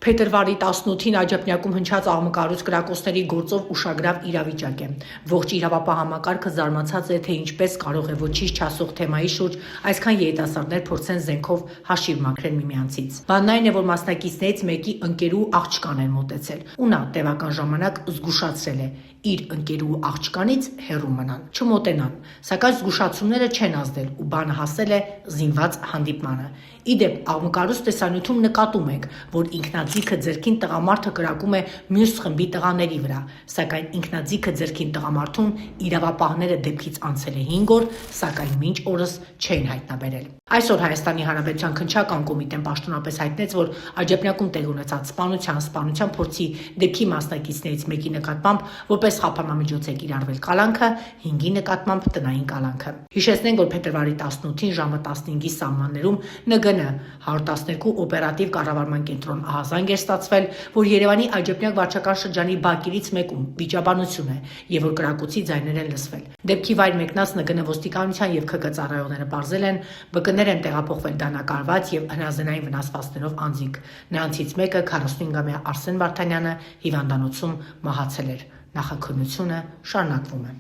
Փետրվարի 18-ին Աջափնյակում հնչած աղմկարուց կրակոցների գործով ուշագրավ իրավիճակ է։ Ողջ իրավապահ համակարգը զարմացած է, թե ինչպես կարող է ոչինչ չասող թեմայի շուրջ այսքան երիտասարդներ փորձեն զենքով հաշիվ մաքրել միմյանցից։ Բանն այն է, որ մասնակիցներից մեկի ընկերու աղջկան էր մոտեցել, ու նա տևական ժամանակ զգուշացրել է իր ընկերու աղջկանից հեռու մնան, չմոտենան, սակայն զգուշացումները չեն ազդել ու բանը հասել է զինված հանդիպմանը։ Իդեպ, աղմկարուց տեսանյութում նկատում եք, որ ինքնաձիգը ձեռքին տղամարդը կրակում է մյուս խմբի տղաների վրա, սակայն ինքնաձիգը ձեռքին տղամարդուն իրավապահները դեպքից անցել է 5 օր, սակայն մինչ օրս չեն հայտնաբերել։ Այսօր Հայաստանի Հանրապետության քննչական կոմիտեն պաշտոնապես հայտնեց, որ Աջափնյակում տեղի ունեցած սպանության փորձի դեպքի մասնակիցներից մեկի նկատմամբ որպես խափանամիջոց է կիրառվել կալանքը, 5-ի նկատմամբ տնային կալանքը։ Հիշեցնենք, որ փետրվարի 18-ին ժամը 15-ի սահմաններում ՆԳՆ 112 օպերատիվ կառավարման կենտրոն ահազանգ էր ստացվել, որ Երևանի Աջափնյակ վարչական շրջանի բակերից մեկում վիճաբանություն է եւ որ կրակոցի ձայներ են լսվել։ Դեպքի վայր մեկնած ՆԳՆ ոստիկանության եւ ՔԿ ծառայողները պարզել են, ԲԿ-ներ են տեղափոխվել դանակարված եւ հնազենային վնասվածքներով անձինք։ Նրանցից մեկը 45-ամյա Արսեն Վարդանյանը հիվանդանոցում մահացել էր։ Նախաքննությունը շարունակվում է։